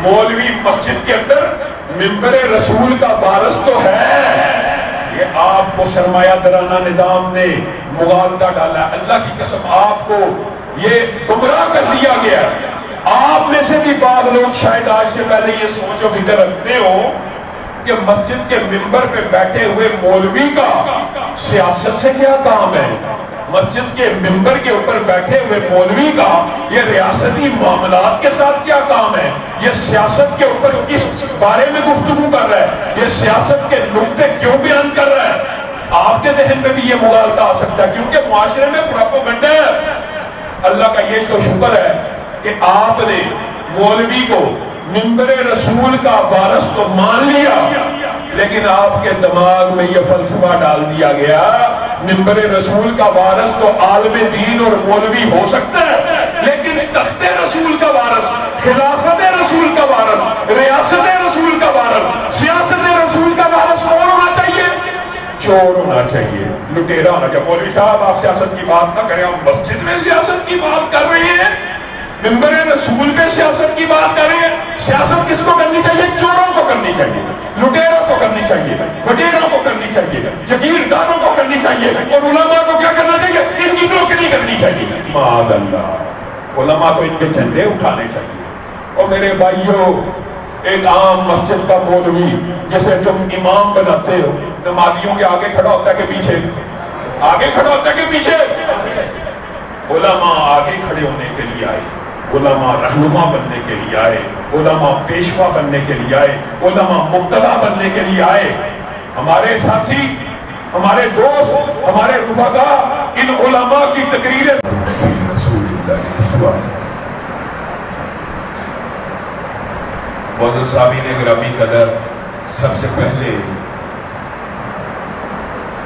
مولوی مسجد کے اندر منبر رسول کا وارث تو ہے، یہ آپ کو سرمایہ درانہ نظام نے مغالطہ ڈالا ہے۔ اللہ کی قسم آپ کو یہ گمراہ کر دیا گیا ہے۔ آپ میں سے بھی بعض لوگ شاید آج سے پہلے یہ سوچ و فکر رکھتے ہو کہ مسجد کے منبر پہ بیٹھے ہوئے مولوی کا سیاست سے کیا کام ہے، مسجد کے منبر کے اوپر بیٹھے ہوئے مولوی کا یہ ریاستی معاملات کے ساتھ کیا کام ہے، یہ سیاست کے اوپر کس بارے میں گفتگو کر رہا ہے، یہ سیاست کے نقطے کیوں بیان کر رہا ہے۔ آپ کے ذہن میں بھی یہ مغالطہ آ سکتا ہے کیونکہ معاشرے میں پروپیگنڈا ہے۔ اللہ کا یہ تو شکر ہے کہ آپ نے مولوی کو منبر رسول کا وارث تو مان لیا، لیکن آپ کے دماغ میں یہ فلسفہ ڈال دیا گیا منبر رسول کا وارث تو عالم دین اور مولوی ہو سکتا ہے، لیکن تخت رسول کا وارث، خلافت رسول کا وارث، ریاست رسول کا وارث، سیاست رسول کا وارث کون ہونا چاہیے؟ چور ہونا چاہیے، لٹیرا ہونا چاہیے۔ مولوی صاحب آپ سیاست کی بات نہ کریں، ہم مسجد میں سیاست کی بات کر رہے ہیں، منبر رسول پہ سیاست کی بات کر رہے ہیں۔ سیاست کس کو کرنی چاہیے؟ چوروں کو کرنی چاہیے، لٹیروں کو کرنی چاہیے، وڈیروں کو کرنی چاہیے، جگیرداروں کو کرنی چاہیے، اور علماء کو کیا کرنا چاہیے؟ ان کی نوکری کرنی چاہیے۔ معاذ اللہ، علماء کو ان کے جھنڈے اٹھانے چاہیے۔ اور میرے بھائیوں، ایک عام مسجد کا مولوی جسے تم امام بناتے ہو، نمازیوں کے آگے کھڑا ہوتا ہے کہ پیچھے؟ آگے کھڑا ہوتا ہے کہ پیچھے؟ علماء آگے کھڑے ہونے کے لیے آئے، علماء رہنما بننے کے لیے آئے، علماء پیشوا بننے کے لیے آئے، علماء مقتدی بننے کے لیے آئے۔ ہمارے ساتھی، ہمارے دوست، ہمارے رفقا ان علماء کی تقریریں رسول اللہ معزز سامعین گرامی قدر، سب سے پہلے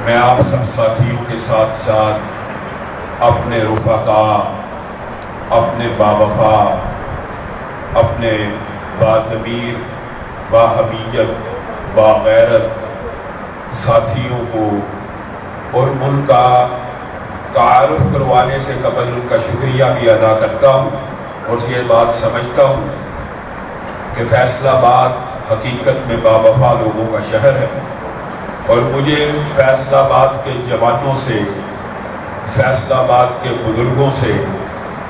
میں آپ سب ساتھیوں کے ساتھ ساتھ اپنے رفقا، اپنے باوفا، اپنے باضمیر، باحمیت، باغیرت ساتھیوں کو اور ان کا تعارف کروانے سے قبل ان کا شکریہ بھی ادا کرتا ہوں، اور یہ بات سمجھتا ہوں کہ فیصل آباد حقیقت میں باوفا لوگوں کا شہر ہے، اور مجھے فیصل آباد کے جوانوں سے، فیصل آباد کے بزرگوں سے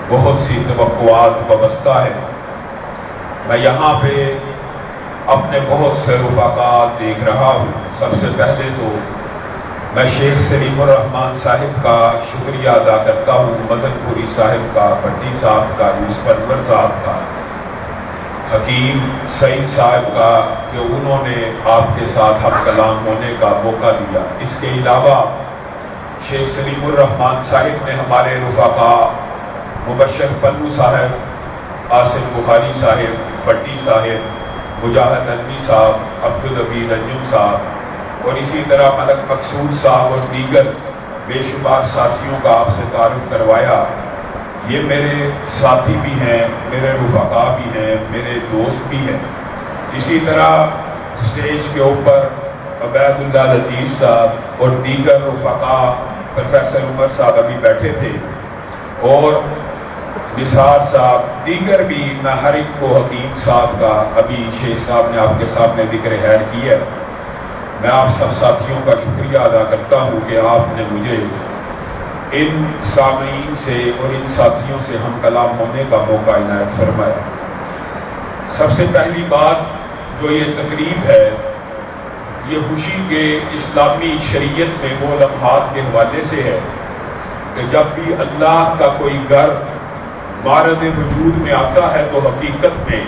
بہت سی توقعات وابستہ ہے۔ میں یہاں پہ اپنے بہت سے رفقا دیکھ رہا ہوں۔ سب سے پہلے تو میں شیخ سلیم الرحمن صاحب کا شکریہ ادا کرتا ہوں، مدن پوری صاحب کا، بھٹی صاحب کا، یوسف انور صاحب کا، حکیم سعید صاحب کا کہ انہوں نے آپ کے ساتھ ہم کلام ہونے کا موقع دیا۔ اس کے علاوہ شیخ سلیم الرحمن صاحب نے ہمارے رفقا مبشر پنو صاحب، قاسم بخاری صاحب، بھٹی صاحب، مجاہد علمی صاحب، عبدالحفیظ انجم صاحب، اور اسی طرح ملک مقصود صاحب اور دیگر بے شمار ساتھیوں کا آپ سے تعارف کروایا۔ یہ میرے ساتھی بھی ہیں، میرے رفقا بھی ہیں، میرے دوست بھی ہیں۔ اسی طرح سٹیج کے اوپر عبید اللہ لطیف صاحب اور دیگر رفقا، پروفیسر عمر صاحب ابھی بیٹھے تھے، اور نثار صاحب، دیگر بھی، میں ہر ایک کو، حکیم صاحب کا ابھی شیخ صاحب نے آپ کے سامنے ذکر خیر کی ہے۔ میں آپ سب ساتھیوں کا شکریہ ادا کرتا ہوں کہ آپ نے مجھے ان سامعین سے اور ان ساتھیوں سے ہم کلام ہونے کا موقع عنایت فرمایا۔ سب سے پہلی بات جو یہ تقریب ہے، یہ خوشی کے اسلامی شریعت میں وہ لمحات کے حوالے سے ہے کہ جب بھی اللہ کا کوئی گھر معرض وجود میں آتا ہے تو حقیقت میں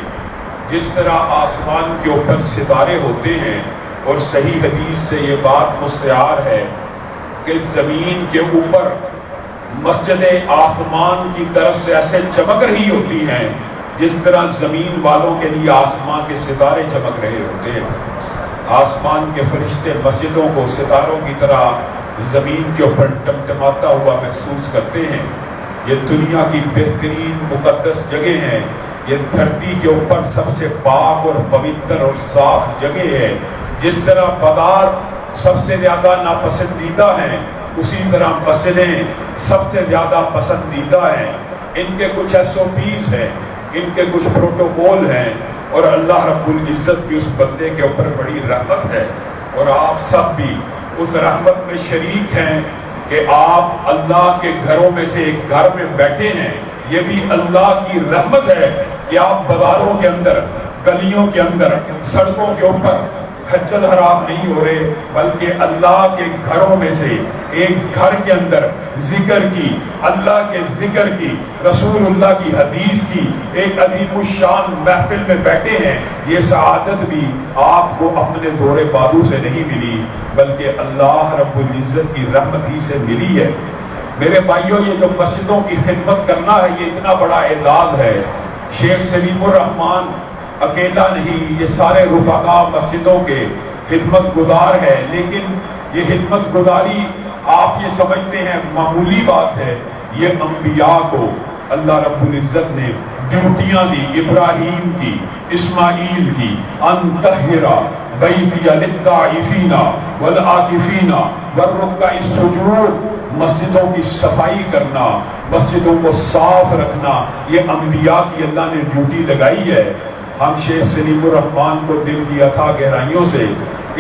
جس طرح آسمان کے اوپر ستارے ہوتے ہیں، اور صحیح حدیث سے یہ بات مستعار ہے کہ زمین کے اوپر مسجد آسمان کی طرف سے ایسے چمک رہی ہوتی ہیں جس طرح زمین والوں کے لیے آسمان کے ستارے چمک رہے ہوتے ہیں۔ آسمان کے فرشتے مسجدوں کو ستاروں کی طرح زمین کے اوپر ٹمٹماتا ہوا محسوس کرتے ہیں۔ یہ دنیا کی بہترین مقدس جگہ ہیں، یہ دھرتی کے اوپر سب سے پاک اور پوتر اور صاف جگہ ہے۔ جس طرح بازار سب سے زیادہ ناپسندیدہ ہیں، اسی طرح مسجدیں سب سے زیادہ پسندیدہ ہیں۔ ان کے کچھ SOPs ہیں، ان کے کچھ پروٹوکول ہیں، اور اللہ رب العزت کی اس بندے کے اوپر بڑی رحمت ہے، اور آپ سب بھی اس رحمت میں شریک ہیں کہ آپ اللہ کے گھروں میں سے ایک گھر میں بیٹھے ہیں۔ یہ بھی اللہ کی رحمت ہے کہ آپ بازاروں کے اندر، گلیوں کے اندر، سڑکوں کے اوپر کھچل حرام نہیں ہو رہے، بلکہ اللہ کے گھروں میں سے ایک گھر کے اندر ذکر کی، اللہ کے ذکر کی، رسول اللہ کی حدیث کی ایک عظیم الشان محفل میں بیٹھے ہیں۔ یہ سعادت بھی آپ کو اپنے دور بازو سے نہیں ملی، بلکہ اللہ رب العزت کی رحمت ہی سے ملی ہے۔ میرے بھائیوں، یہ جو مسجدوں کی خدمت کرنا ہے، یہ اتنا بڑا اعزاز ہے۔ شیخ سلیم الرحمان اکیلا نہیں، یہ سارے رفقا مسجدوں کے خدمت گزار ہے، لیکن یہ خدمت گزاری آپ یہ سمجھتے ہیں معمولی بات ہے، یہ انبیاء کو اللہ رب العزت نے ڈیوٹیاں دی، ابراہیم کی، اسماعیل کی، ان طہر بیتی للطائفین والعاکفین والرکع السجود، مسجدوں کی صفائی کرنا، مسجدوں کو صاف رکھنا، یہ انبیاء کی اللہ نے ڈیوٹی لگائی ہے۔ ہم شیخ سلیم الرحمان کو دل کی اتھا گہرائیوں سے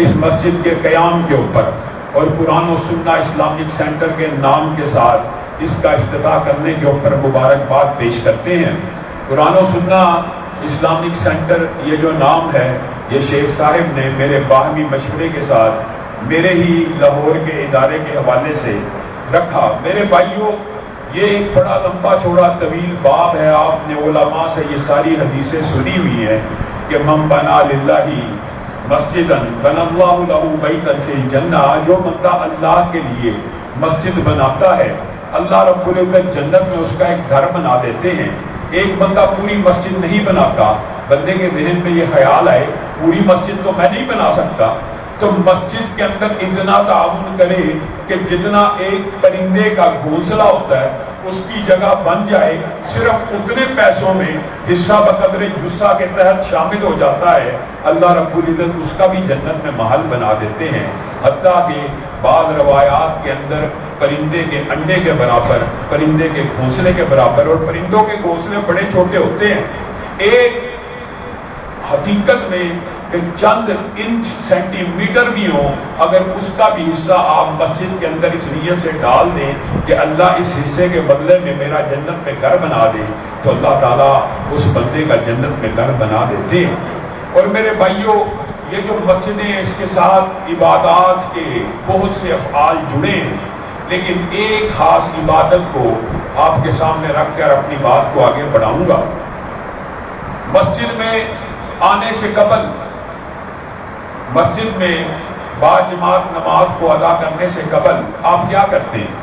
اس مسجد کے قیام کے اوپر اور قرآن و سنہ اسلامک سینٹر کے نام کے ساتھ اس کا افتتاح کرنے کے اوپر مبارکباد پیش کرتے ہیں۔ قرآن و سنہ اسلامک سینٹر یہ جو نام ہے، یہ شیخ صاحب نے میرے باہمی مشورے کے ساتھ میرے ہی لاہور کے ادارے کے حوالے سے رکھا۔ میرے بھائیوں، یہ ایک بڑا لمبا چوڑا طویل باب ہے، آپ نے علماء سے یہ ساری حدیثیں سنی ہوئی ہیں کہ من بنا للہ مسجداً بنى اللہ لہ بیتا فی الجنہ، جو بندہ اللہ کے لیے مسجد بناتا ہے، اللہ رب العزت جنت میں اس کا ایک گھر بنا دیتے ہیں۔ ایک بندہ پوری مسجد نہیں بناتا، بندے کے ذہن میں یہ خیال آئے پوری مسجد تو میں نہیں بنا سکتا، تو مسجد کے اندر اتنا تعاون کرے کہ جتنا ایک پرندے کا گھونسلہ ہوتا ہے اس کی جگہ بن جائے، صرف اتنے پیسوں میں حصہ بقدر جسہ کے تحت شامل ہو جاتا ہے، اللہ رب العزت اس کا بھی جنت میں محل بنا دیتے ہیں۔ حتیٰ کہ بعض روایات کے اندر پرندے کے انڈے کے برابر، پرندے کے گھونسلے کے برابر، اور پرندوں کے گھونسلے بڑے چھوٹے ہوتے ہیں، ایک حقیقت میں کہ چند انچ سینٹی میٹر بھی ہوں، اگر اس کا بھی حصہ آپ مسجد کے اندر اس نیت سے ڈال دیں کہ اللہ اس حصے کے بدلے میں میرا جنت میں گھر بنا دے، تو اللہ تعالیٰ اس بندے کا جنت میں گھر بنا دیتے ہیں۔ اور میرے بھائیوں، یہ جو مسجدیں، اس کے ساتھ عبادات کے بہت سے افعال جڑے ہیں، لیکن ایک خاص عبادت کو آپ کے سامنے رکھ کر اپنی بات کو آگے بڑھاؤں گا۔ مسجد میں آنے سے قبل، مسجد میں باجماعت نماز کو ادا کرنے سے قبل آپ کیا کرتے ہیں؟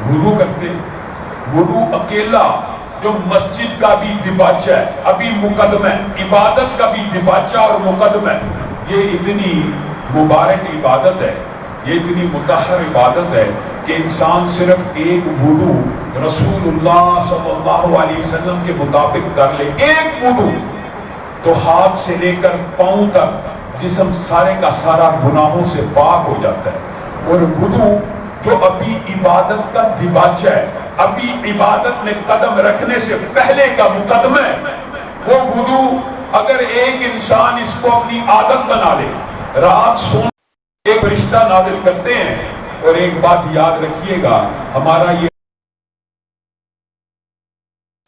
وضو کرتے ہیں۔ وضو اکیلا جو مسجد کا بھی دباچہ ہے، ابھی مقدمہ ہے، عبادت کا بھی دباچہ اور مقدمہ ہے، یہ اتنی مبارک عبادت ہے، یہ اتنی مطہر عبادت ہے کہ انسان صرف ایک وضو رسول اللہ صلی اللہ علیہ وسلم کے مطابق کر لے، ایک وضو تو ہاتھ سے لے کر پاؤں تک جسم سارے کا سارا گناہوں سے پاک ہو جاتا ہے۔ اور وضو جو ابھی عبادت کا دباچہ ہے، ابھی عبادت میں قدم رکھنے سے پہلے کا مقدمہ ہے، وہ وضو اگر ایک انسان اس کو اپنی عادت بنا لے، رات سونے ایک فرشتہ نازل کرتے ہیں۔ اور ایک بات یاد رکھیے گا، ہمارا یہ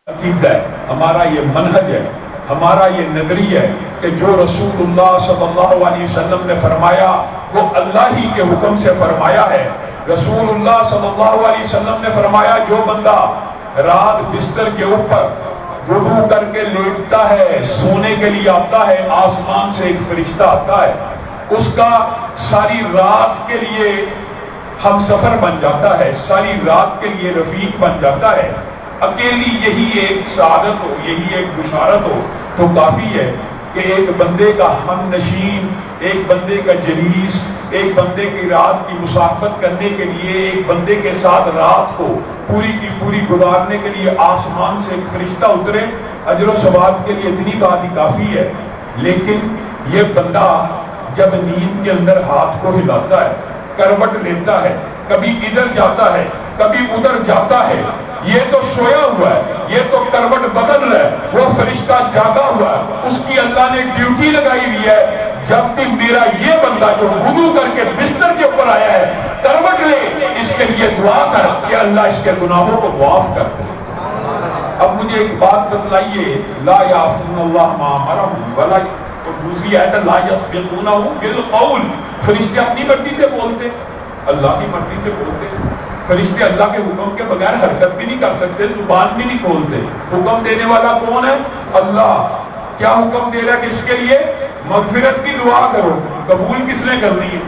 عقیدہ ہے، ہمارا یہ منہج ہے، ہمارا یہ نظریہ ہے کہ جو رسول اللہ صلی اللہ علیہ وسلم نے فرمایا وہ اللہ ہی کے حکم سے فرمایا ہے۔ رسول اللہ صلی اللہ علیہ وسلم نے فرمایا جو بندہ رات بستر کے اوپر وضو کر کے لیٹتا ہے، سونے کے لیے آتا ہے، آسمان سے ایک فرشتہ آتا ہے، اس کا ساری رات کے لیے ہم سفر بن جاتا ہے، ساری رات کے لیے رفیق بن جاتا ہے۔ اکیلی یہی ایک سعادت ہو، یہی ایک بشارت ہو تو کافی ہے کہ ایک بندے کا ہم نشین، ایک بندے کا جلیس، ایک بندے کی رات کی مسافت کرنے کے لیے، ایک بندے کے ساتھ رات کو پوری کی پوری گزارنے کے لیے آسمان سے ایک فرشتہ اترے، اجر و ثواب کے لیے اتنی بات ہی کافی ہے۔ لیکن یہ بندہ جب نیند کے اندر ہاتھ کو ہلاتا ہے، کروٹ لیتا ہے، کبھی ادھر جاتا ہے، کبھی ادھر جاتا ہے، یہ تو سویا ہوا ہے، یہ تو کروٹ بدل رہا ہے، وہ فرشتہ جاگا ہوا ہے، اس کی اللہ نے ڈیوٹی لگائی ہوئی ہے، جب بھی میرا یہ بندہ جو وضو کر کے بستر کے اوپر آیا ہے کروٹ لے، اس کے لیے دعا کر کہ اللہ اس کے گناہوں کو معاف کر دے۔ اب مجھے ایک بات بتلائیے، لا یعصون اللہ ما امرہم ولا، اور دوسری آیت لا یسبقونہ بالقول، فرشتے اپنی مرضی سے بولتے، اللہ کی مرضی سے بولتے، فرشتے اللہ کے حکم کے بغیر حرکت بھی نہیں کر سکتے، زبان بھی نہیں کھولتے۔ حکم دینے والا کون ہے؟ اللہ۔ کیا حکم دے رہا ہے؟ کس کے لیے؟ مغفرت کی دعا کرو، قبول کس نے کرنی ہے؟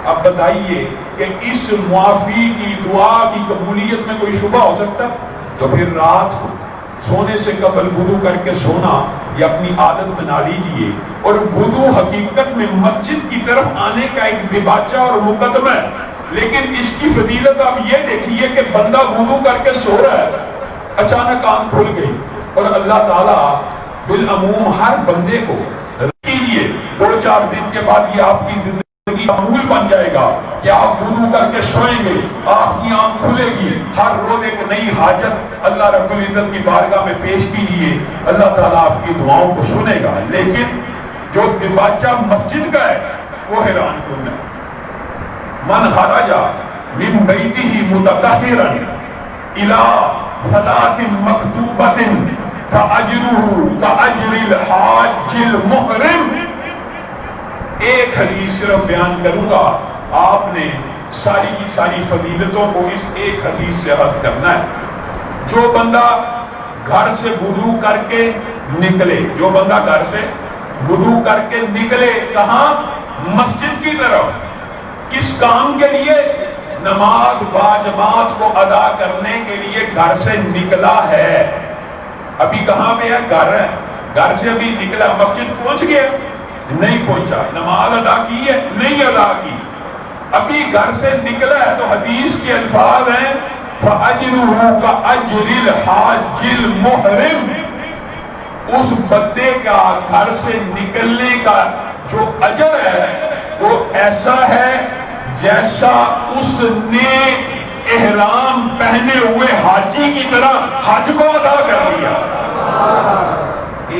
اب بتائیے کہ اس معافی کی دعا کی قبولیت میں کوئی شبہ ہو سکتا ہے؟ تو پھر رات کو سونے سے قبل وضو کر کے سونا یہ اپنی عادت بنا لیجئے، اور وضو حقیقت میں مسجد کی طرف آنے کا ایک دباچہ اور مقدمہ ہے، لیکن اس کی فضیلت آپ یہ دیکھیے کہ بندہ وضو کر کے سو رہا ہے، اچانک آنکھ کھل گئی، اور اللہ تعالیٰ بالعموم ہر بندے کو کیجئے 2-4 دن کے بعد یہ آپ کی زندگی معمول بن جائے گا کہ آپ وضو کر کے سوئیں گے، آپ کی آنکھ کھلے گی، ہر روز ایک نئی حاجت اللہ رب العزت کی بارگاہ میں پیش کیجئے، اللہ تعالیٰ آپ کی دعاؤں کو سنے گا۔ لیکن جو دباچہ مسجد کا ہے وہ حیران کن ہے۔ من خرج من بیتہ متطہرا الی صلاۃ مکتوبۃ فاجرہ کاجر الحاج المحرم۔ ایک حدیث صرف بیان کروں گا، آپ نے ساری کی ساری فضیلتوں کو اس ایک حدیث سے حذف کرنا ہے۔ جو بندہ گھر سے وضو کر کے نکلے، جو بندہ گھر سے وضو کر کے نکلے کہاں؟ مسجد کی طرف، کس کام کے لیے؟ نماز باجماعت کو ادا کرنے کے لیے گھر سے نکلا ہے۔ ابھی کہاں پہ ہے؟ گھر ہے، گھر سے ابھی نکلا، مسجد پہنچ گیا؟ نہیں پہنچا۔ نماز ادا کی ہے؟ نہیں ادا کی، ابھی گھر سے نکلا ہے۔ تو حدیث کے الفاظ ہیں فَأَجْرُهُ كَأَجْرِ الْحَاجِّ الْمُحْرِمِ، اس بندے کا گھر سے نکلنے کا جو اجر ہے وہ ایسا ہے جیسا اس نے احرام پہنے ہوئے حاجی کی طرح حج کو ادا کر لیا۔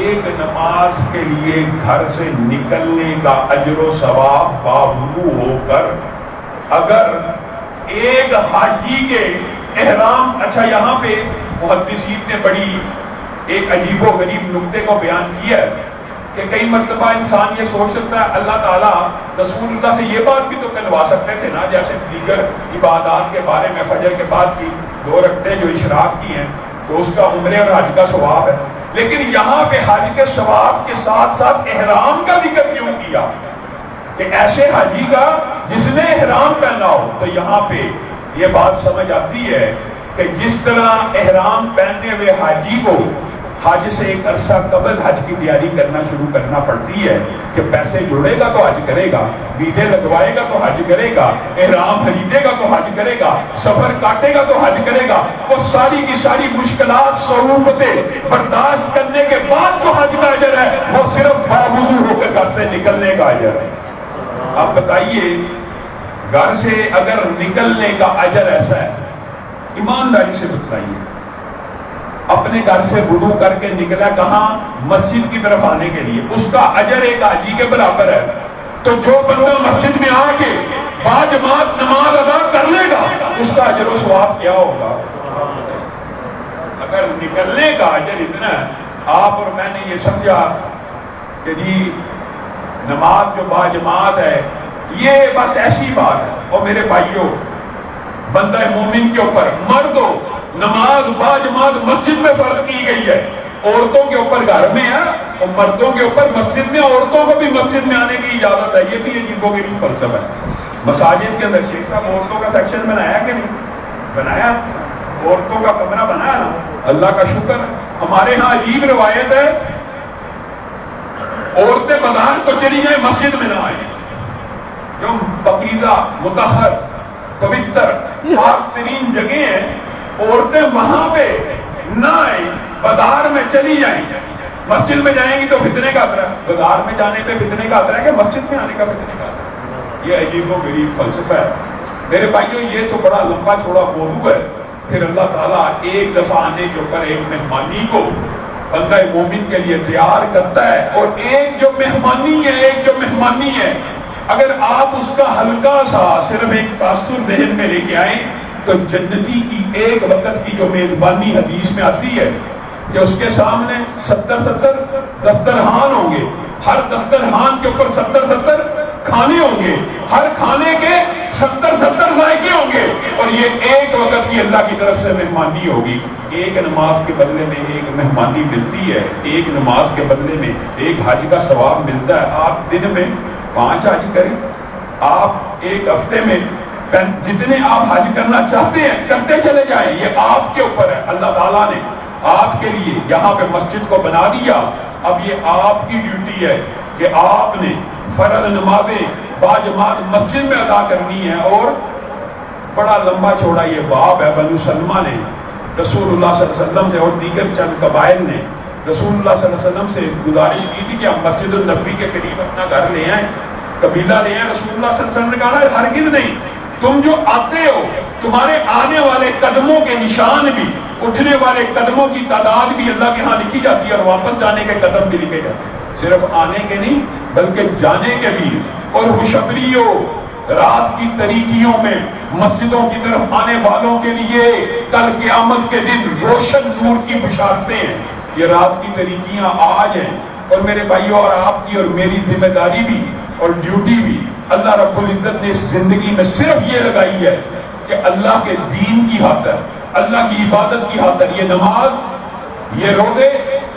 ایک نماز کے لیے گھر سے نکلنے کا اجر و ثواب باوضو ہو کر اگر ایک حاجی کے احرام، اچھا یہاں پہ محدثین نے بڑی ایک عجیب و غریب نکتے کو بیان کیا ہے کہ کئی مرتبہ انسان یہ سوچ سکتا ہے اللہ تعالیٰ رسول اللہ سے یہ بات بھی تو کہلوا سکتے تھے نا، جیسے دیگر عبادات کے بارے میں فجر کے بعد کی 2 رکعتیں جو اشراق کی ہیں تو اس کا عمرے اور حج کا ثواب ہے، لیکن یہاں پہ حج کے ثواب کے ساتھ ساتھ احرام کا ذکر کیوں کیا کہ ایسے حاجی کا جس نے احرام پہنا ہو؟ تو یہاں پہ یہ بات سمجھ آتی ہے کہ جس طرح احرام پہننے ہوئے حاجی کو حج سے ایک عرصہ قبل حج کی تیاری کرنا شروع کرنا پڑتی ہے کہ پیسے جوڑے گا تو حج کرے گا، ویزے لگوائے گا تو حج کرے گا، احرام خریدے گا تو حج کرے گا، سفر کاٹے گا تو حج کرے گا، وہ ساری کی ساری مشکلات صعوبتیں برداشت کرنے کے بعد جو حج کا اجر ہے وہ صرف باوضو ہو کر گھر سے نکلنے کا اجر ہے۔ اب بتائیے گھر سے اگر نکلنے کا اجر ایسا ہے، ایمانداری سے بتائیے، اپنے گھر سے وضو کر کے نکلا کہاں؟ مسجد کی طرف آنے کے لیے، اس کا اجر ایک حاجی کے برابر ہے۔ تو جو بندہ مسجد میں آ کے باجماعت نماز ادا کر لے گا اس کا اجر و ثواب کیا ہوگا؟ اگر نکلنے کا اجر اتنا ہے، آپ اور میں نے یہ سمجھا کہ جی نماز جو باجماعت ہے یہ بس ایسی بات ہے، اور میرے بھائیوں بندہ مومن کے اوپر مردوں نماز باجماعت مسجد میں فرض کی گئی ہے، عورتوں کے اوپر گھر میں ہے اور مردوں کے اوپر مسجد میں، عورتوں کو بھی مسجد میں آنے کی اجازت ہے۔ یہ بھی عجیب و غریب فلسفہ ہے۔ مساجد کے اندر شیخ صاحب عورتوں کا سیکشن بنایا کہ نہیں بنایا؟ عورتوں کا کمرہ بنایا نا، اللہ کا شکر ہے۔ ہمارے ہاں عجیب روایت ہے عورتیں بازار تو چلی جائیں مسجد میں نہ آئیں، جو پاکیزہ مطہر پوتر پاک ترین جگہ ہیں، عورتیں وہاں پہ نہ آئیں، بازار میں چلی جائیں۔ مسجد میں جائیں گی تو فتنے کا خطرہ ہے، بازار میں جانے پہ فتنے کا خطرہ ہے کہ مسجد میں آنے کا فتنے کا خطرہ ہے۔ یہ عجیب و غریب فلسفہ ہے۔ میرے بھائیوں یہ تو بڑا لمبا چوڑا موضوع ہے، پھر اللہ تعالیٰ ایک دفعہ آنے کے اوپر ایک مہمانی کو بندہ مومن کے لیے تیار کرتا ہے، اور ایک جو مہمانی ہے اگر آپ اس کا ہلکا سا صرف ایک تاثر ذہن میں لے کے آئیں تو جنتی کی ایک وقت کی جو میزبانی حدیث میں آتی ہے کہ اس کے سامنے 70 دسترخوان ہوں گے، ہر دسترخوان کے اوپر 70 کھانے ہوں گے، ہر کھانے کے 70 ذائقے ہوں گے، اور یہ ایک وقت کی اللہ کی طرف سے مہمانی ہوگی۔ ایک نماز کے بدلے میں ایک مہمانی ملتی ہے، ایک نماز کے بدلے میں ایک حج کا ثواب ملتا ہے۔ آپ دن میں 5 حج کریں، آپ ایک ہفتے میں جتنے آپ حج کرنا چاہتے ہیں کرتے چلے جائیں، یہ آپ کے اوپر ہے۔ اللہ تعالیٰ نے آپ کے لیے یہاں پہ مسجد کو بنا دیا، اب یہ آپ کی ڈیوٹی ہے کہ آپ نے فرض نمازیں باجماعت مسجد میں ادا کرنی ہے۔ اور بڑا لمبا چوڑا یہ باب ہے، بنو سلمہ نے رسول اللہ صلی اللہ علیہ وسلم سے اور دیگر چند قبائل نے رسول اللہ صلی اللہ علیہ وسلم سے گزارش کی تھی کہ ہم مسجد النبی کے قریب اپنا گھر لے آئیں، قبیلہ لے آئیں۔ رسول اللہ صلی اللہ علیہ وسلم نے کہا ہرگز نہیں، تم جو آتے ہو تمہارے آنے والے قدموں کے نشان بھی، اٹھنے والے قدموں کی تعداد بھی اللہ کے ہاں لکھی جاتی ہے، اور واپس جانے کے قدم بھی لکھے جاتے ہیں، صرف آنے کے نہیں بلکہ جانے کے بھی۔ اور خوشخبریوں رات کی تاریکیوں میں مسجدوں کی طرف آنے والوں کے لیے کل قیامت کے دن روشن نور کی بشارتیں ہیں۔ یہ رات کی تاریکیاں آج ہیں، اور میرے بھائیوں اور آپ کی اور میری ذمہ داری بھی اور ڈیوٹی بھی اللہ رب العزت نے اس زندگی میں صرف یہ لگائی ہے کہ اللہ کے دین کی خاطر، اللہ کی عبادت کی خاطر، یہ نماز، یہ روزے،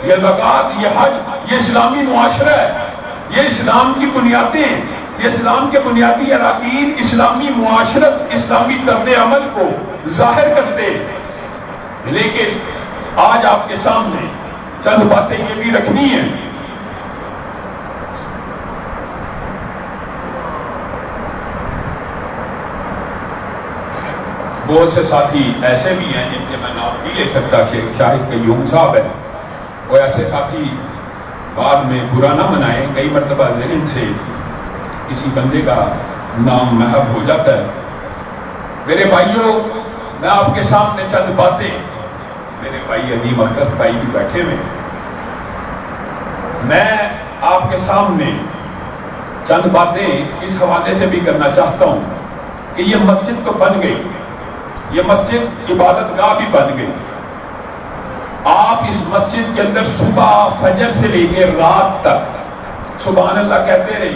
یہ زکوٰۃ، یہ حج، یہ اسلامی معاشرہ ہے، یہ اسلام کی بنیادیں ہیں، یہ اسلام کے بنیادی اراکین اسلامی معاشرت، اسلامی طرز عمل کو ظاہر کرتے ہیں۔ لیکن آج آپ کے سامنے چند باتیں یہ بھی رکھنی ہیں۔ بہت سے ساتھی ایسے بھی ہیں جن کے میں نام نہیں لے سکتا، شیخ شاہد قیوم صاحب ہے، وہ ایسے ساتھی بعد میں برا نہ منائیں، کئی مرتبہ ذہن سے کسی بندے کا نام محو ہو جاتا ہے۔ میرے بھائیوں، میں آپ کے سامنے چند باتیں، میرے بھائی عظیم اختر بھائی بھی بیٹھے ہوئے ہیں، میں آپ کے سامنے چند باتیں اس حوالے سے بھی کرنا چاہتا ہوں کہ یہ مسجد تو بن گئی، یہ مسجد عبادت گاہ بھی بن گئی۔ آپ اس مسجد کے اندر صبح فجر سے لے کے رات تک سبحان اللہ کہتے رہے،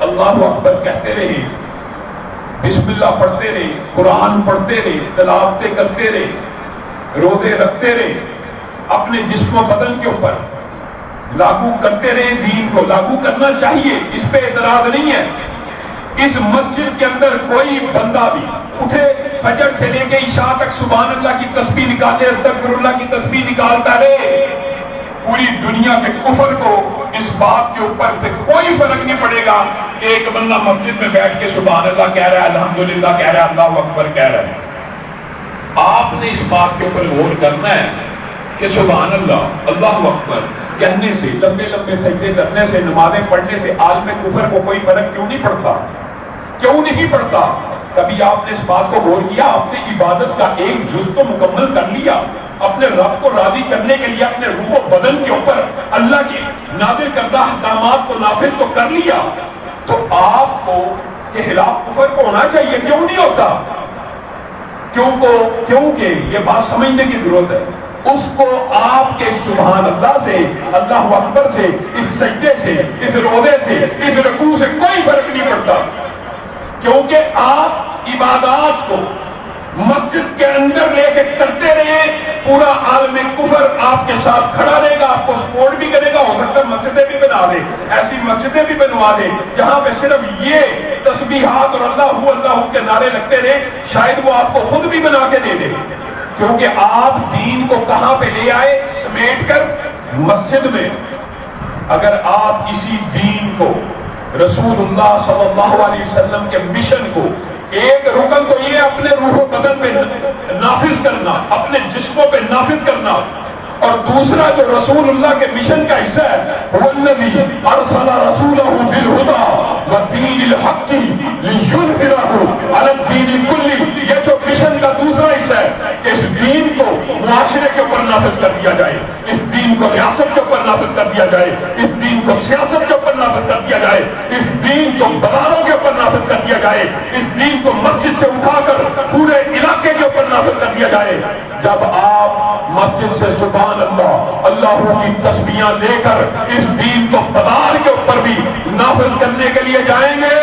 اللہ اکبر کہتے رہے، بسم اللہ پڑھتے رہے، قرآن پڑھتے رہے، تلاوتیں کرتے رہے، روزے رکھتے رہے، اپنے جسم و بدن کے اوپر لاگو کرتے رہے، دین کو لاگو کرنا چاہیے، اس پہ اعتراض نہیں ہے۔ اس مسجد کے اندر کوئی بندہ بھی اٹھے فجر سے لے کے عشاء تک سبحان اللہ کی تسبیح نکالے، استغفر اللہ کی تسبیح نکالتا رہے، پوری دنیا کے کفر کو اس بات کے اوپر سے کوئی فرق نہیں پڑے گا کہ ایک بندہ مسجد میں بیٹھ کے سبحان اللہ کہہ رہا ہے، الحمدللہ کہہ رہا ہے، اللہ اکبر کہہ رہا ہے۔ آپ نے اس بات کے اوپر غور کرنا ہے کہ سبحان اللہ، اللہ اکبر کہنے سے، لمبے لمبے سجدے کرنے سے، نمازیں پڑھنے سے عالم کفر کو کوئی فرق کیوں نہیں پڑتا؟ کیوں نہیں پڑتا؟ کبھی آپ نے اس بات کو غور کیا؟ آپ نے عبادت کا ایک جز تو مکمل کر لیا، اپنے رب کو راضی کرنے کے لیے اپنے روح و بدن کے اوپر اللہ کے نازل کردہ احکامات کو نافذ تو کر لیا، تو آپ کو کے خلاف کفر کو ہونا چاہیے، کیوں نہیں ہوتا؟ کیونکہ یہ بات سمجھنے کی ضرورت ہے، اس کو آپ کے سبحان اللہ سے، اللہ اکبر سے، اس سجدے سے، اس روزے سے، اس رکوع سے کوئی فرق نہیں پڑتا، کیونکہ آپ عبادات کو مسجد کے اندر لے کے کرتے رہے، پورا عالم کفر آپ کے ساتھ کھڑا رہے گا، آپ کو سپورٹ بھی کرے گا، ہو سکتا ہے مسجدیں بھی بنا دے، ایسی مسجدیں بھی بنوا دے جہاں پہ صرف یہ تسبیحات اور اللہ کے نعرے لگتے رہے، شاید وہ آپ کو خود بھی بنا کے دے دے، کیونکہ آپ دین کو کہاں پہ لے آئے؟ سمیٹ کر مسجد میں۔ اگر آپ اسی دین کو، رسول اللہ صلی اللہ علیہ وسلم کے مشن کو، ایک رکن تو یہ اپنے روح و بدن پہ نافذ کرنا، اپنے جسموں پہ نافذ کرنا، اور دوسرا جو رسول اللہ کے مشن کا حصہ ہے، وَالَّذِي أَرْسَلَ رَسُولَهُ بِالْهُدَى وَالدِّينِ الْحَقِّ لِيُظْهِرَهُ عَلَى الدِّينِ كُلِّهِ، یہ جو مشن کا دوسرا حصہ ہے کہ اس نافذ کر دیا جائے، اس دین کو ریاست کے اوپر نافذ کر دیا جائے، اس دین کو سیاست کے اوپر نافذ کر دیا جائے، اس دین کو بازاروں کے اوپر نافذ کر دیا جائے، اس دین کو مسجد سے اٹھا کر پورے علاقے کے اوپر نافذ کر دیا جائے۔ جب آپ مسجد سے سبحان اللہ اللہ کی تسبیحاں لے کر اس دین کو بازار کے اوپر بھی نافذ کرنے کے لیے جائیں گے،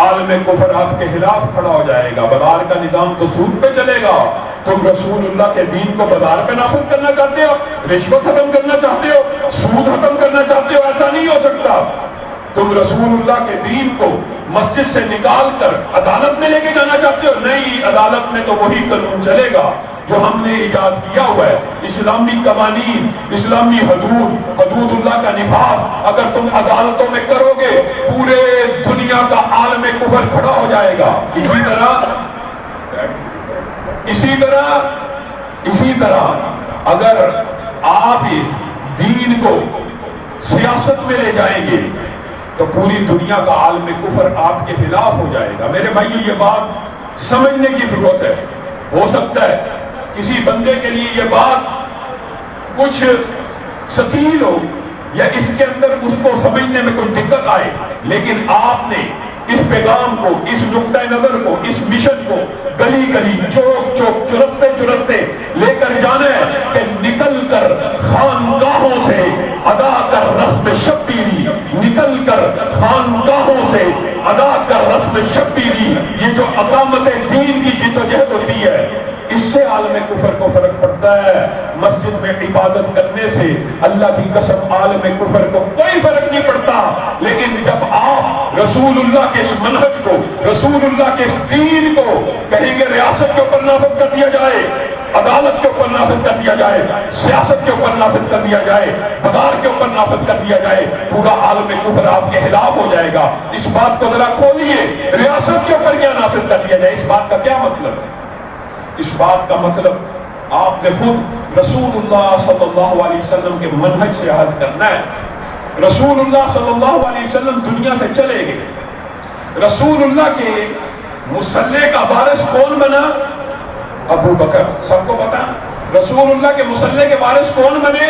عالم کفر آپ کے خلاف کھڑا ہو جائے گا۔ بازار کا نظام تو سود پہ چلے گا، تم رسول اللہ کے دین کو بازار پہ نافذ کرنا چاہتے ہو، رشوت ختم کرنا چاہتے ہو، سود ختم کرنا چاہتے ہو، ایسا نہیں ہو سکتا۔ تم رسول اللہ کے دین کو مسجد سے نکال کر عدالت میں لے کے جانا چاہتے ہو، نہیں، عدالت میں تو وہی قانون چلے گا جو ہم نے ایجاد کیا ہوا ہے، اسلامی قوانین، اسلامی حدود اللہ کا نفاذ اگر تم عدالتوں میں کرو گے پورے دنیا کا عالم کفر کھڑا ہو جائے گا۔ اسی طرح اگر آپ اس دین کو سیاست میں لے جائیں گے تو پوری دنیا کا عالم کفر آپ کے خلاف ہو جائے گا۔ میرے بھائیو، یہ بات سمجھنے کی ضرورت ہے۔ ہو سکتا ہے کسی بندے کے لیے یہ بات کچھ ثقیل ہو یا اس کے اندر اس کو سمجھنے میں کوئی دقت آئے، لیکن آپ نے اس پیغام کو، اس نقطہ نظر کو، اس مشن کو گلی گلی، چوک چوک، چرستے چرستے لے کر جانا ہے کہ نکل کر خانقاہوں سے ادا کر رسم شبیری، نکل کر خانقاہوں سے ادا کر رسم شبیری۔ یہ جو اقامت دین کی جدوجہد ہوتی ہے، اس سے عالم کفر کو فرق پڑتا ہے۔ مسجد میں عبادت کرنے سے اللہ کی قسم عالم کفر کو کوئی فرق نہیں پڑتا، لیکن جب آپ رسول اللہ کے اس منہج کو، رسول اللہ کے اس دین کو کہیں گے ریاست کے اوپر نافذ کر دیا جائے، عدالت کے اوپر نافذ کر دیا جائے، سیاست کے اوپر نافذ کر دیا جائے، بازار کے اوپر نافذ کر دیا جائے، پورا عالم کفر آپ کے خلاف ہو جائے گا۔ اس بات کو ذرا کھولیے، ریاست کے اوپر کیا نافذ کر دیا جائے، اس بات کا کیا مطلب ہے؟ اس بات کا مطلب آپ نے خود رسول اللہ صلی اللہ علیہ وسلم کے منہج سے عہد کرنا ہے۔ رسول اللہ صلی اللہ علیہ وسلم دنیا سے چلے گئے، رسول اللہ کے مصلی کا وارث کون بنا؟ ابو بکر، سب کو پتا۔ رسول اللہ کے مصلی کے وارث کون بنے؟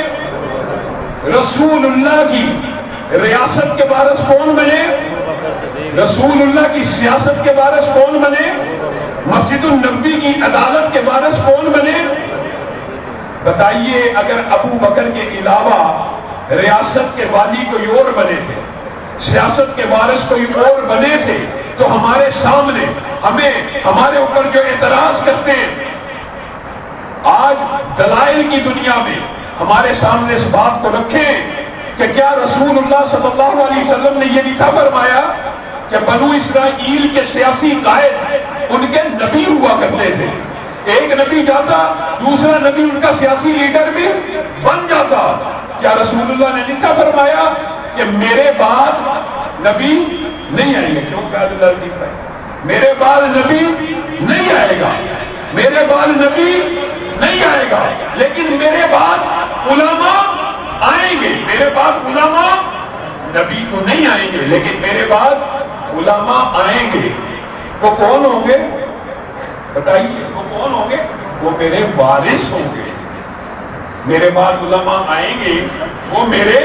رسول اللہ کی ریاست کے وارث کون بنے؟ رسول اللہ کی سیاست کے وارث کون بنے؟ مسجد النبی کی عدالت کے وارث کون بنے؟ بتائیے، اگر ابو بکر کے علاوہ ریاست کے والی کوئی اور بنے تھے، سیاست کے وارث کوئی اور بنے تھے، تو ہمارے سامنے ہمارے اوپر جو اعتراض کرتے ہیں، آج دلائل کی دنیا میں ہمارے سامنے اس بات کو رکھیں کہ کیا رسول اللہ صلی اللہ علیہ وسلم نے یہ نہیں تھا فرمایا کہ بنو اسرائیل کے سیاسی قائد ان کے نبی ہوا کرتے تھے، ایک نبی جاتا دوسرا نبی ان کا سیاسی لیڈر بھی بن جاتا؟ کیا رسول اللہ نے نہیں تھا فرمایا کہ میرے بعد نبی نہیں آئیں گے؟ کیوں میرے بعد نبی نہیں آئے گا، میرے بعد نبی نہیں آئے گا، لیکن میرے بعد علماء آئیں گے، میرے بعد علماء، نبی تو نہیں آئیں گے لیکن میرے بعد علماء آئیں گے۔ وہ کون ہوں گے؟ بتائیے، وہ کون ہوں گے؟ وہ میرے وارث ہوں گے۔ میرے بعد علماء آئیں گے، وہ میرے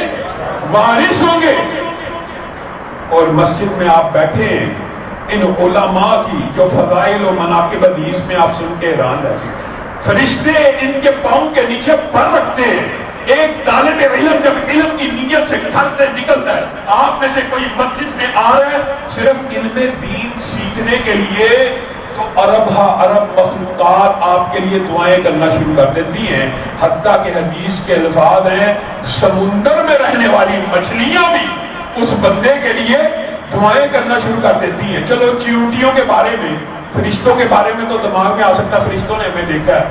وارث ہوں گے۔ اور مسجد میں آپ بیٹھے ہیں، ان علماء کی جو فضائل و مناقب حدیث میں آپ سن کے حیران رہتے، فرشتے ان کے پاؤں کے نیچے پر رکھتے ہیں۔ ایک طالب علم جب علم کی نیت سے گھر سے نکلتا ہے، آپ میں سے کوئی مسجد میں آ رہا ہے صرف علم دین سیکھنے کے لیے، تو ارب مخلوقات آپ کے لیے دعائیں کرنا شروع کر دیتی ہیں، حتیٰ کہ حدیث کے الفاظ ہیں سمندر میں رہنے والی مچھلیاں بھی اس بندے کے لیے دعائیں کرنا شروع کر دیتی ہیں۔ چلو چیونٹیوں کے بارے میں، فرشتوں کے بارے میں تو دماغ میں آ سکتا، فرشتوں نے ہمیں دیکھا ہے،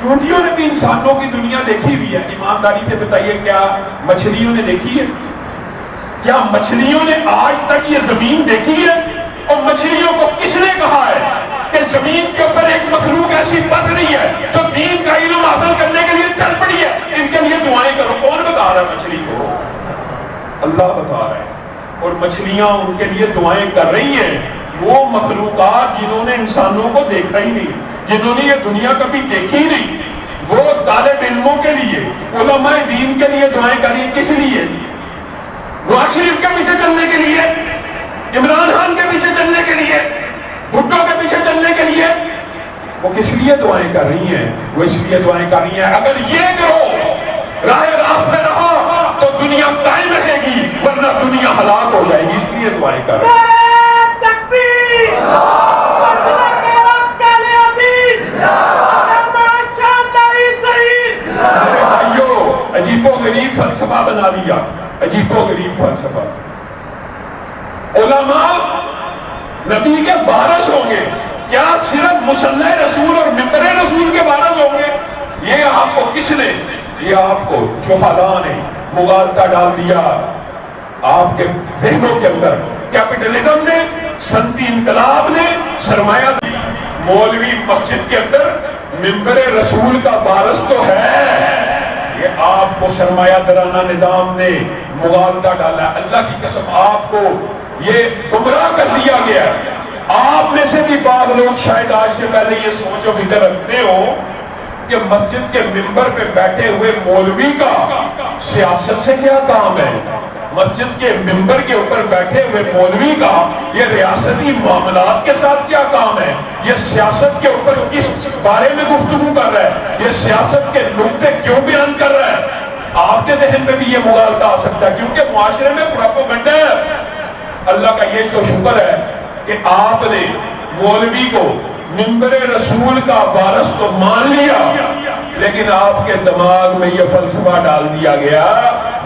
چیونٹیوں نے بھی انسانوں کی دنیا دیکھی ہوئی ہے۔ ایمانداری سے بتائیے، کیا مچھلیوں نے دیکھی ہے؟ کیا مچھلیوں نے آج تک یہ زمین دیکھی ہے؟ اور مچھلیوں کو کس نے کہا ہے کہ زمین کے اوپر ایک مخلوق ایسی بس رہی ہے جو دین کا علم حاصل کرنے کے لیے چل پڑی ہے، ان کے لیے دعائیں کرو؟ کون بتا رہا ہے مچھلی کو؟ اللہ بتا رہا ہے۔ اور مچھلیاں ان کے لیے دعائیں کر رہی ہیں، وہ مخلوقات جنہوں نے انسانوں کو دیکھا ہی نہیں، جنہوں نے یہ دنیا کبھی دیکھی نہیں، وہ طالب علموں کے لیے، علماء دین کے لیے دعائیں کریں، کس لیے؟ نواز شریف کے پیچھے چلنے کے لیے، عمران خان کے پیچھے چلنے کے لیے، بھٹو کے پیچھے چلنے کے لیے؟ وہ کس لیے دعائیں کر رہی ہیں؟ وہ اس لیے دعائیں کر رہی ہیں اگر یہ گروہ راہ راست پہ رہا تو دنیا قائم رہے گی، ورنہ دنیا ہلاک ہو جائے گی، اس لیے دعائیں کر رہی ہیں۔ عجیب و غریب فلسفہ بنا لیا، عجیب و غریب فلسفہ۔ علماء نبی کے وارث ہوں گے، کیا صرف مصلی رسول اور ممبر رسول کے وارث ہوں گے؟ یہ آپ کو کس نے، یہ آپ کو جہالاء نے مغالطہ ڈال دیا آپ کے ذہنوں کے اندر۔ کیپٹلزم نے، صنعتی انقلاب نے سرمایہ دی۔ مولوی مسجد کے اندر ممبر رسول کا وارث تو ہے، یہ آپ کو سرمایہ درانہ نظام نے مغالطہ ڈالا۔ اللہ کی قسم آپ کو یہ گمراہ کر دیا گیا۔ آپ میں سے بھی بعض لوگ شاید آج سے پہلے یہ سوچ و فکر رکھتے ہو کہ مسجد کے ممبر پہ بیٹھے ہوئے مولوی کا سیاست سے کیا کام ہے؟ مسجد کے ممبر کے اوپر بیٹھے ہوئے مولوی کا یہ ریاستی معاملات کے ساتھ کیا کام ہے؟ یہ سیاست کے اوپر کس بارے میں گفتگو کر رہا ہے؟ یہ سیاست کے نقطے کیوں بیان کر رہا ہے؟ آپ کے ذہن میں بھی یہ مغالطہ آ سکتا ہے، کیونکہ معاشرے میں پروپیگنڈا ہے۔ اللہ کا یہ تو شکر ہے کہ آپ نے مولوی کو ممبر رسول کا وارث تو مان لیا، لیکن آپ کے دماغ میں یہ فلسفہ ڈال دیا گیا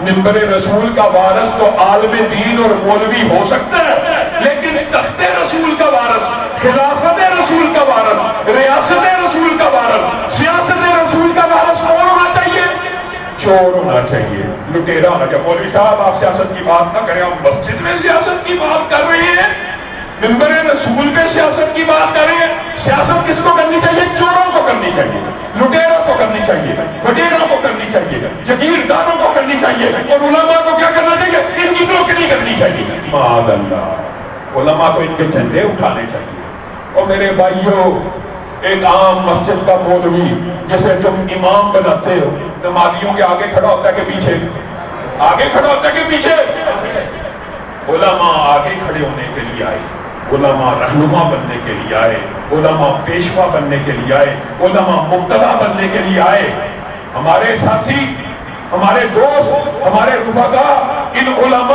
ممبر رسول کا وارث تو عالم دین اور مولوی ہو سکتا ہے، لیکن تخت رسول کا وارث، خلافت رسول کا وارث، ریاست رسول کا وارث، سیاست رسول کا وارث کون ہونا چاہیے؟ چور ہونا چاہیے، لٹیرا ہونا چاہیے۔ مولوی صاحب آپ سیاست کی بات نہ کریں، ہم مسجد میں سیاست کی بات کر رہے ہیں، ممبر رسول پہ سیاست کی بات کر رہے ہیں۔ سیاست کس کو کرنی چاہیے؟ چوروں کو کرنی چاہیے، لٹیروں کو کرنی چاہیے، وڈیروں کو کرنی چاہیے، جگیرداروں کو کرنی چاہیے، اور علماء کو کیا کرنا چاہیے؟ ان کی نوکری کرنی چاہیے۔ معاذ اللہ، علماء کو ان کے جھنڈے اٹھانے چاہیے۔ اور میرے بھائیوں، ایک عام مسجد کا مولوی جیسے تم امام بناتے ہو، نمازیوں کے آگے کھڑا ہوتا ہے کہ پیچھے؟ آگے کھڑا ہوتا ہے کہ پیچھے؟ علماء آگے کھڑے ہونے کے لیے آئے، علماء رہنما بننے کے لیے آئے، علماء پیشوا بننے کے لیے آئے، علماء مقتدا بننے کے لیے آئے۔ ہمارے ساتھی، ہمارے دوست، ہمارے رفقا، ان علماء